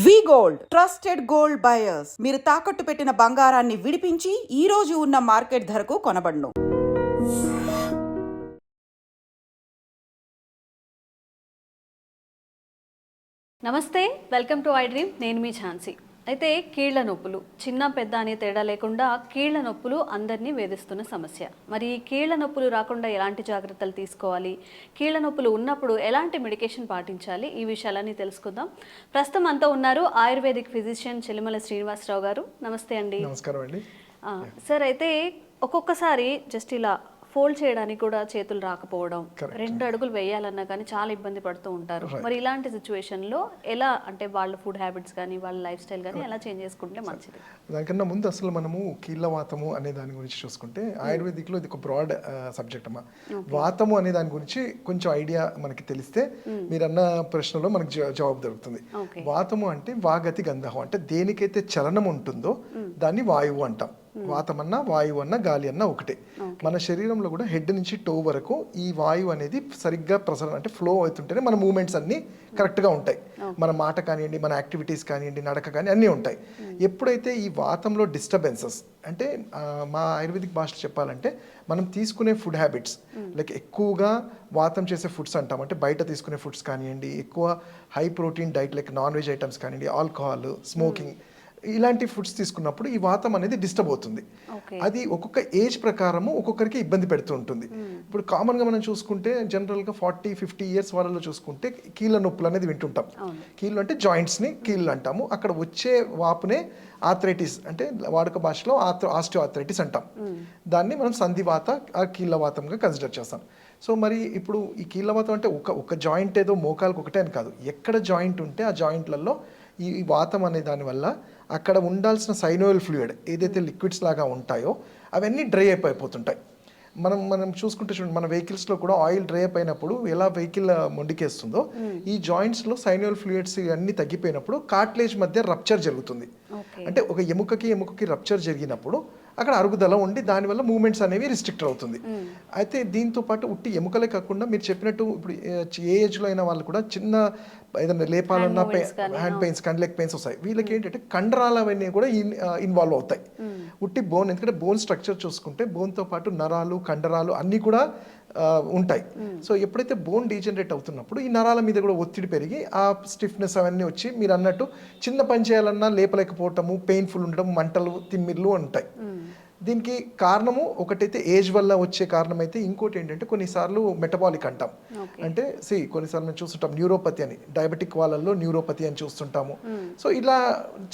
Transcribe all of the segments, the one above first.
వి gold trusted gold buyers. మీరు తాకట్టు పెట్టిన బంగారాన్ని విడిపించి ఈ రోజు ఉన్న మార్కెట్ ధరకు కొనబడును. నమస్తే, వెల్కమ్ టు ఐ డ్రీమ్. నేను మీ ఝాన్సీ. అయితే కీళ్ల నొప్పులు చిన్న పెద్ద అనే తేడా లేకుండా కీళ్ల నొప్పులు అందరినీ వేధిస్తున్న సమస్య. మరి ఈ కీళ్ల నొప్పులు రాకుండా ఎలాంటి జాగ్రత్తలు తీసుకోవాలి, కీళ్ల నొప్పులు ఉన్నప్పుడు ఎలాంటి మెడికేషన్ పాటించాలి, ఈ విషయాలన్నీ తెలుసుకుందాం. ప్రస్తుతం అంతా ఉన్నారు ఆయుర్వేదిక్ ఫిజిషియన్ చెలిమల శ్రీనివాసరావు గారు. నమస్తే అండి. నమస్కారం అండి. సార్, అయితే ఒక్కొక్కసారి జస్ట్ ఇలా ఫోల్డ్ చేయడానికి కూడా చేతులు రాకపోవడం, 2 అడుగులు వేయాలన్నా కానీ చాలా ఇబ్బంది పడుతూ ఉంటారు. మరి ఇలాంటి సిచ్యువేషన్లో ఎలా, అంటే వాళ్ళ ఫుడ్ హ్యాబిట్స్ కానీ వాళ్ళ లైఫ్ స్టైల్ కానీ ఎలా చేంజ్ చేసుకుంటే మంచిది? దానికన్నా ముందు అసలు మనము కీళ్ళవాతము అనే దాని గురించి చూసుకుంటే ఆయుర్వేదిక్లో ఇది ఒక బ్రాడ్ సబ్జెక్ట్ అమ్మా. వాతము అనే దాని గురించి కొంచెం ఐడియా మనకి తెలిస్తే మీరన్న ప్రశ్నలో మనకి జవాబు దొరుకుతుంది. వాతము అంటే వాగతి గంధహం, అంటే దేనికైతే చలనం ఉంటుందో దాన్ని వాయువు అంటాం. వాతం అన్నా వాయువు అన్నా గాలి అన్నా ఒకటే. మన శరీరంలో కూడా హెడ్ నుంచి టో వరకు ఈ వాయువు అనేది సరిగ్గా ప్రసరణ అంటే ఫ్లో అవుతుంటేనే మన మూమెంట్స్ అన్నీ కరెక్ట్గా ఉంటాయి. మన మాట కానివ్వండి, మన యాక్టివిటీస్ కానివ్వండి, నడక కానీ అన్నీ ఉంటాయి. ఎప్పుడైతే ఈ వాతంలో డిస్టర్బెన్సెస్, అంటే మా ఆయుర్వేదిక్ భాషలో చెప్పాలంటే మనం తీసుకునే ఫుడ్ హ్యాబిట్స్ లైక్ ఎక్కువగా వాతం చేసే ఫుడ్స్ అంటాం. అంటే బయట తీసుకునే ఫుడ్స్ కానివ్వండి, ఎక్కువ high protein diet like non veg items కానివ్వండి, ఆల్కహాల్, స్మోకింగ్, ఇలాంటి ఫుడ్స్ తీసుకున్నప్పుడు ఈ వాతం అనేది డిస్టర్బ్ అవుతుంది. అది ఒక్కొక్క ఏజ్ ప్రకారము ఒక్కొక్కరికి ఇబ్బంది పెడుతూ ఉంటుంది. ఇప్పుడు కామన్గా మనం చూసుకుంటే జనరల్గా 40-50 ఇయర్స్ వాళ్ళలో చూసుకుంటే కీళ్ళ నొప్పులు అనేది వింటుంటాం. కీళ్ళు అంటే జాయింట్స్ని కీళ్ళు అంటాము. అక్కడ వచ్చే వాపునే ఆర్థరైటిస్, అంటే వాడుక భాషలో ఆస్టియో ఆర్థరైటిస్ అంటాం. దాన్ని మనం సంధివాత కీళ్ళవాతంగా కన్సిడర్ చేస్తాం. సో మరి ఇప్పుడు ఈ కీళ్ళవాతం అంటే ఒక జాయింట్ ఏదో మోకాలకు ఒకటే అని కాదు. ఎక్కడ జాయింట్ ఉంటే ఆ జాయింట్లలో ఈ వాతం అనే దానివల్ల అక్కడ ఉండాల్సిన సైనోయల్ ఫ్లూయిడ్ ఏదైతే లిక్విడ్స్ లాగా ఉంటాయో అవన్నీ డ్రై అయిపోతుంటాయి. మనం చూసుకుంటే చూడండి, మన వెహికల్స్లో కూడా ఆయిల్ డ్రై అయిపోయినప్పుడు ఎలా వెహికల్ మొండికేస్తుందో ఈ జాయింట్స్లో సైనోయల్ ఫ్లూయిడ్స్ అన్నీ తగ్గిపోయినప్పుడు కార్టిలేజ్ మధ్య రప్చర్ జరుగుతుంది. అంటే ఒక ఎముకకి రప్చర్ జరిగినప్పుడు అక్కడ అరుగుదల ఉండి దానివల్ల మూమెంట్స్ అనేవి రిస్ట్రిక్ట్ అవుతుంది. అయితే దీంతో పాటు ఉట్టి ఎముకలే కాకుండా మీరు చెప్పినట్టు ఇప్పుడు ఏ ఏజ్లో అయిన వాళ్ళు కూడా చిన్న ఏదైనా లేపాలన్నా హ్యాండ్ పెయిన్స్ కానీ లెగ్ పెయిన్స్ వస్తాయి. వీళ్ళకి ఏంటంటే కండరాలు అవన్నీ కూడా ఇన్వాల్వ్ అవుతాయి. ఉట్టి బోన్, ఎందుకంటే బోన్ స్ట్రక్చర్ చూసుకుంటే బోన్తో పాటు నరాలు, కండరాలు అన్నీ కూడా ఉంటాయి. సో ఎప్పుడైతే బోన్ డీజనరేట్ అవుతున్నప్పుడు ఈ నరాల మీద కూడా ఒత్తిడి పెరిగి ఆ స్టిఫ్నెస్ అవన్నీ వచ్చి మీరు అన్నట్టు చిన్న పని చేయాలన్నా లేపలేకపోవటము, పెయిన్ఫుల్ ఉండడం, మంటలు, తిమ్మిర్లు ఉంటాయి. దీనికి కారణము ఒకటైతే ఏజ్ వల్ల వచ్చే కారణం అయితే, ఇంకోటి ఏంటంటే కొన్నిసార్లు మెటబాలిక్ అంటాం. అంటే కొన్నిసార్లు మేము చూస్తుంటాం న్యూరోపతి అని, డయాబెటిక్ వాళ్ళల్లో న్యూరోపతి అని చూస్తుంటాము. సో ఇలా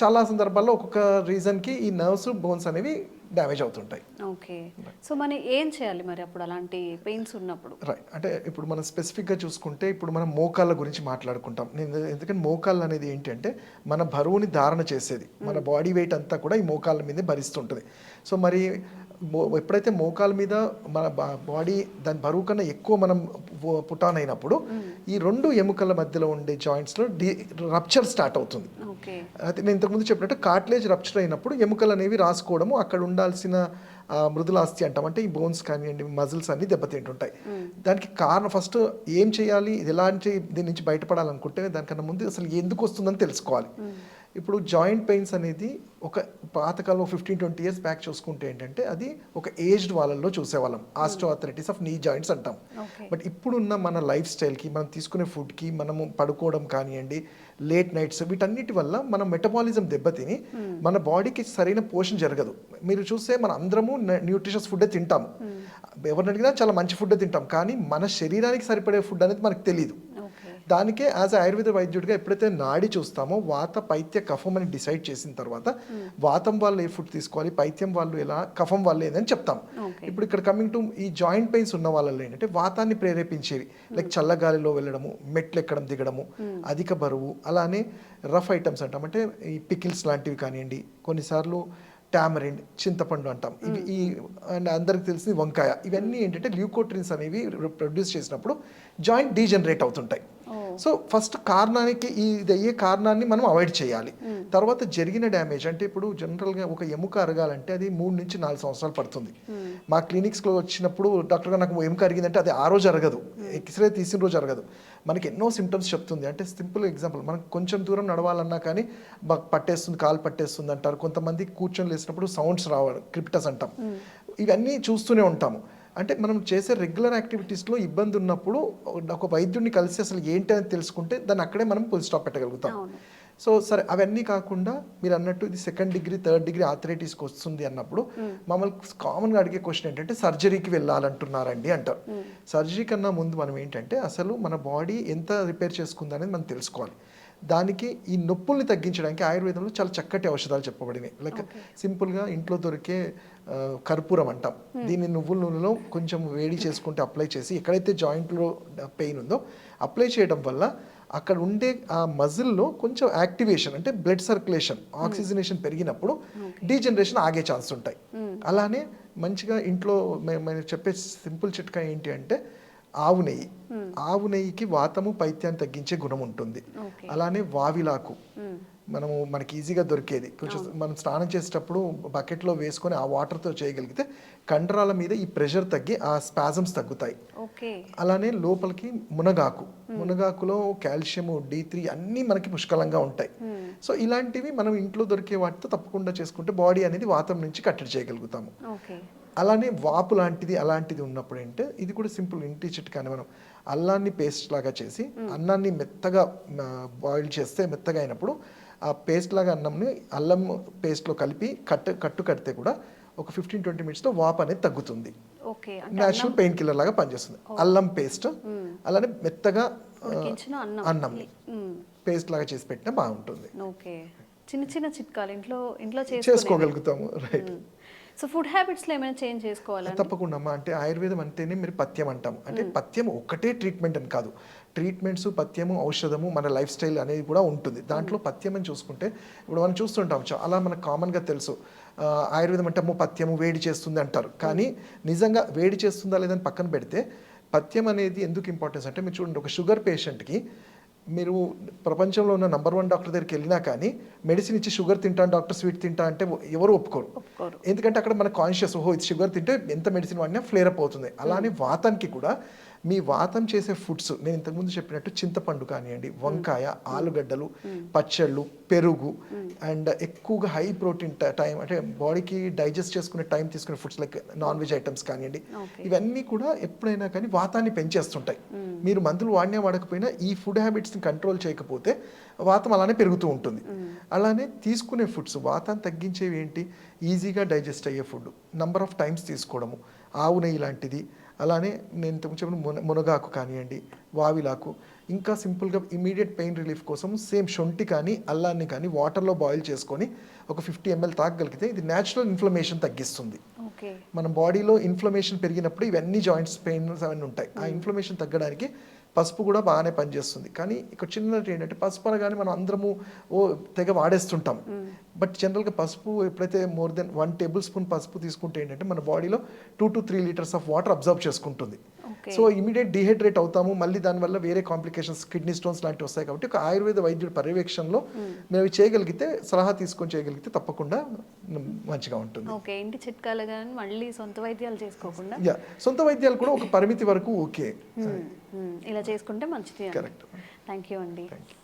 చాలా సందర్భాల్లో ఒక్కొక్క రీజన్కి ఈ నర్వ్స్, బోన్స్ అనేవి డ్యామేజ్ అవుతుంటాయి. ఓకే, సో మనం ఏం చేయాలి మరి అప్పుడు అలాంటి పెయిన్స్ ఉన్నప్పుడు? రైట్, అంటే ఇప్పుడు మనం స్పెసిఫిక్గా చూసుకుంటే ఇప్పుడు మనం మోకాళ్ళ గురించి మాట్లాడుకుంటాం. ఎందుకంటే మోకాళ్ళు అనేది ఏంటంటే మన బరువుని ధారణ చేసేది, మన బాడీ వెయిట్ అంతా కూడా ఈ మోకాళ్ళ మీదే భరిస్తుంటుంది. సో మరి ఎప్పుడైతే మోకాల మీద మన బాడీ దాని బరువు కన్నా ఎక్కువ మనం పుటాన్ అయినప్పుడు ఈ 2 ఎముకల మధ్యలో ఉండే జాయింట్స్లో రప్చర్ స్టార్ట్ అవుతుంది. అయితే నేను ఇంతకుముందు చెప్పినట్టు కార్టిలేజ్ రప్చర్ అయినప్పుడు ఎముకలు అనేవి రాసుకోవడము, అక్కడ ఉండాల్సిన మృదులాస్థి అంటాం, అంటే ఈ బోన్స్ కానివ్వండి, మజిల్స్ అన్ని దెబ్బతింటుంటాయి. దానికి కారణం ఫస్ట్ ఏం చేయాలి, ఎలాంటి దీని నుంచి బయటపడాలనుకుంటే దానికన్నా ముందు అసలు ఎందుకు వస్తుందని తెలుసుకోవాలి. ఇప్పుడు జాయింట్ పెయిన్స్ అనేది ఒక పాతకాలంలో 15-20 ఇయర్స్ బ్యాక్ చూసుకుంటే ఏంటంటే అది ఒక ఏజ్డ్ వాళ్ళల్లో చూసేవాళ్ళం, ఆస్టియోఆర్థరైటిస్ ఆఫ్ నీ జాయింట్స్ అంటాం. బట్ ఇప్పుడున్న మన లైఫ్ స్టైల్కి, మనం తీసుకునే ఫుడ్కి, మనము పడుకోవడం కానివ్వండి, లేట్ నైట్స్, వీటన్నిటి వల్ల మన మెటబాలిజం దెబ్బతిని మన బాడీకి సరైన పోషణ జరగదు. మీరు చూస్తే మన అందరము న్యూట్రిషియస్ ఫుడ్ తింటాము, ఎవరిని అడిగినా చాలా మంచి ఫుడ్ తింటాం, కానీ మన శరీరానికి సరిపడే ఫుడ్ అనేది మనకు తెలియదు. దానికే యాజ్ ఆయుర్వేద వైద్యుడిగా ఎప్పుడైతే నాడి చూస్తామో వాత, పైత్య, కఫం అని డిసైడ్ చేసిన తర్వాత వాతం వాళ్ళు ఏ ఫుడ్ తీసుకోవాలి, పైత్యం వాళ్ళు ఎలా, కఫం వాళ్ళు ఏదని చెప్తాం. ఇప్పుడు ఇక్కడ కమింగ్ టు ఈ జాయింట్ పెయిన్స్ ఉన్న వాళ్ళలో ఏంటంటే వాతాన్ని ప్రేరేపించేవి లైక్ చల్లగాలిలో వెళ్ళడము, మెట్లు ఎక్కడం దిగడము, అధిక బరువు, అలానే రఫ్ ఐటమ్స్ అంటాం, అంటే ఈ పికిల్స్ లాంటివి కానివ్వండి, కొన్నిసార్లు టామరిన్, చింతపండు అంటాం, ఇవి ఈ అందరికి తెలిసింది వంకాయ, ఇవన్నీ ఏంటంటే ల్యూకోట్రిన్స్ అనేవి ప్రొడ్యూస్ చేసినప్పుడు జాయింట్ డీజనరేట్ అవుతుంటాయి. సో ఫస్ట్ కారణానికి ఇది అయ్యే కారణాన్ని మనం అవాయిడ్ చేయాలి. తర్వాత జరిగిన డ్యామేజ్ అంటే ఇప్పుడు జనరల్గా ఒక ఎముక అరగాలంటే అది 3 నుంచి 4 సంవత్సరాలు పడుతుంది. మా క్లినిక్స్లో వచ్చినప్పుడు డాక్టర్ గారు నాకు ఎముక అరిగిందంటే అది ఆ రోజు అరగదు, ఎక్స్రే తీసిన రోజు అరగదు. మనకి ఎన్నో సిమ్టమ్స్ చెప్తుంది. అంటే సింపుల్ ఎగ్జాంపుల్, మనం కొంచెం దూరం నడవాలన్నా కానీ పట్టేస్తుంది, కాలు పట్టేస్తుంది అంటారు. కొంతమంది కూర్చొని లేసినప్పుడు సౌండ్స్ రావాలి, క్రిప్టస్ అంటాం. ఇవన్నీ చూస్తూనే ఉంటాము. అంటే మనం చేసే రెగ్యులర్ యాక్టివిటీస్లో ఇబ్బంది ఉన్నప్పుడు ఒక వైద్యుడిని కలిసి అసలు ఏంటి అని తెలుసుకుంటే దాన్ని అక్కడే మనం ఫుల్ స్టాప్ పెట్టగలుగుతాం. సో సరే, అవన్నీ కాకుండా మీరు అన్నట్టు ఇది 2nd డిగ్రీ 3rd డిగ్రీ ఆర్థరైటిస్కి వస్తుంది అన్నప్పుడు మమ్మల్ని కామన్గా అడిగే క్వశ్చన్ ఏంటంటే సర్జరీకి వెళ్ళాలంటున్నారండి అంటారు. సర్జరీ కన్నా ముందు మనం ఏంటంటే అసలు మన బాడీ ఎంత రిపేర్ చేసుకుంది అనేది మనం తెలుసుకోవాలి. దానికి ఈ నొప్పుల్ని తగ్గించడానికి ఆయుర్వేదంలో చాలా చక్కటి ఔషధాలు చెప్పబడినాయి. లైక్ సింపుల్గా ఇంట్లో దొరికే కర్పూరం అంటాం. దీన్ని నువ్వుల నూనెలో కొంచెం వేడి చేసుకుంటే అప్లై చేసి ఎక్కడైతే జాయింట్లో పెయిన్ ఉందో అప్లై చేయడం వల్ల అక్కడ ఉండే ఆ మజిల్లో కొంచెం యాక్టివేషన్ అంటే బ్లడ్ సర్క్యులేషన్, ఆక్సిజనేషన్ పెరిగినప్పుడు డీజనరేషన్ ఆగే ఛాన్స్ ఉంటాయి. అలానే మంచిగా ఇంట్లో మేము చెప్పే సింపుల్ చిట్కా ఏంటి అంటే ఆవు నెయ్యి. ఆవు నెయ్యికి వాతము పైత్యాన్ని తగ్గించే గుణం ఉంటుంది. అలానే వావిలాకు మనకి ఈజీగా దొరికేది. కొంచెం మనం స్నానం చేసేటప్పుడు బకెట్లో వేసుకొని ఆ వాటర్తో చేయగలిగితే కండరాల మీద ఈ ప్రెషర్ తగ్గి ఆ స్పాజమ్స్ తగ్గుతాయి. అలానే లోపలికి మునగాకులో కాల్షియము, D3 అన్నీ మనకి పుష్కలంగా ఉంటాయి. సో ఇలాంటివి మనం ఇంట్లో దొరికే వాటితో తప్పకుండా చేసుకుంటే బాడీ అనేది వాతం నుంచి కట్టడి చేయగలుగుతాము. అలానే వాపు లాంటిది అలాంటిది ఉన్నప్పుడు అంటే ఇది కూడా సింపుల్ ఇంటి చిట్కాని, మనం అల్లాన్ని పేస్ట్ లాగా చేసి అన్నాన్ని మెత్తగా బాయిల్ చేస్తే మెత్తగా అయినప్పుడు ఆ పేస్ట్ లాగా అన్నంని అల్లం పేస్ట్లో కలిపి కట్టు కడితే కూడా ఒక 15-20 మినిట్స్లో వాపు అనేది తగ్గుతుంది. న్యాచురల్ పెయిన్ కిల్లర్ లాగా పనిచేస్తుంది. అల్లం పేస్ట్ అలానే మెత్తగా అన్నం పేస్ట్ లాగా చేసి పెట్టినా బాగుంటుంది. చిన్న చిన్న చిట్కాలు ఇంట్లో చేసుకోగలుగుతాము. రైట్. సో ఫుడ్ హ్యాబిట్స్లో ఏమైనా చేంజ్ చేసుకోవాలి? తప్పకుండా అమ్మా. అంటే ఆయుర్వేదం అంటేనే మీరు పథ్యం అంటాము. అంటే పథ్యం ఒక్కటే ట్రీట్మెంట్ అని కాదు. ట్రీట్మెంట్స్, పథ్యము, ఔషధము, మన లైఫ్ స్టైల్ అనేది కూడా ఉంటుంది. దాంట్లో పథ్యం అని చూసుకుంటే ఇప్పుడు మనం చూస్తుంటాం చాలా మనకు కామన్గా తెలుసు ఆయుర్వేదం అంటే పథ్యము వేడి చేస్తుంది అంటారు. కానీ నిజంగా వేడి చేస్తుందా లేదని పక్కన పెడితే పథ్యం అనేది ఎందుకు ఇంపార్టెన్స్ అంటే మీరు చూడండి, ఒక షుగర్ పేషెంట్కి మీరు ప్రపంచంలో ఉన్న నంబర్ 1 డాక్టర్ దగ్గరికి వెళ్ళినా కానీ మెడిసిన్ ఇచ్చి షుగర్ తింటాను డాక్టర్, స్వీట్ తింటా అంటే ఎవరు ఒప్పుకోరు. ఎందుకంటే అక్కడ మన కాన్షియస్ ఇది షుగర్ తింటే ఎంత మెడిసిన్ వాడినా ఫ్లేర్ అప్ అవుతుంది. అలానే వాతానికి కూడా మీ వాతం చేసే ఫుడ్స్ నేను ఇంతకుముందు చెప్పినట్టు చింతపండు కానివ్వండి, వంకాయ, ఆలుగడ్డలు, పచ్చళ్ళు, పెరుగు అండ్ ఎక్కువగా హై ప్రోటీన్ టైం అంటే బాడీకి డైజెస్ట్ చేసుకునే టైం తీసుకునే foods like non veg items కానివ్వండి, ఇవన్నీ కూడా ఎప్పుడైనా కానీ వాతాన్ని పెంచేస్తుంటాయి. మీరు మందులు వాడకపోయినా ఈ ఫుడ్ హ్యాబిట్స్ని కంట్రోల్ చేయకపోతే వాతం అలానే పెరుగుతూ ఉంటుంది. అలానే తీసుకునే ఫుడ్స్ వాతాన్ని తగ్గించేవి ఏంటి, ఈజీగా డైజెస్ట్ అయ్యే ఫుడ్, నంబర్ ఆఫ్ టైమ్స్ తీసుకోవడము, ఆవు నెయ్యి లాంటిది, అలానే నేను ఇంతకు చెప్పిన మునగాకు కానివ్వండి, వావిలాకు, ఇంకా సింపుల్గా ఇమీడియట్ పెయిన్ రిలీఫ్ కోసం సేమ్ శొంఠి కానీ అల్లాన్ని కానీ వాటర్లో బాయిల్ చేసుకొని ఒక 50 ml తాగగలిగితే ఇది న్యాచురల్ ఇన్ఫ్లమేషన్ తగ్గిస్తుంది. మన బాడీలో ఇన్ఫ్లమేషన్ పెరిగినప్పుడు ఇవన్నీ జాయింట్స్ పెయిన్స్ అవన్నీ ఉంటాయి. ఆ ఇన్ఫ్లమేషన్ తగ్గడానికి పసుపు కూడా బాగానే పనిచేస్తుంది. కానీ ఇక్కడ చిన్నది ఏంటంటే పసుపు అనగానే మనం అందరము తెగ వాడేస్తుంటాం. బట్ జనరల్గా పసుపు ఎప్పుడైతే మోర్ దెన్ 1 tablespoon పసుపు తీసుకుంటే ఏంటంటే మన బాడీలో 2 to 3 liters of water observe చేసుకుంటుంది. సో ఇమీడియట్ డిహైడ్రేట్ అవుతాము, మళ్ళీ దానివల్ల వేరే కాంప్లికేషన్స్, కిడ్నీ స్టోన్స్ లాంటివి వస్తాయి. కాబట్టి ఒక ఆయుర్వేద వైద్యుడి పర్యవేక్షణలో మేము చేయగలిగితే, సలహా తీసుకొని చేయగలిగితే తప్పకుండా మంచిగా ఉంటుంది. ఓకే, ఇంటి చిట్కాలు కానీ మళ్ళీ సొంత వైద్యాలు చేసుకోకుండా, సొంత వైద్యాలు కూడా ఒక పరిమితి వరకు ఓకే, ఇలా చేసుకుంటే మంచిది. కరెక్ట్. థ్యాంక్ యూ అండి. Thank you.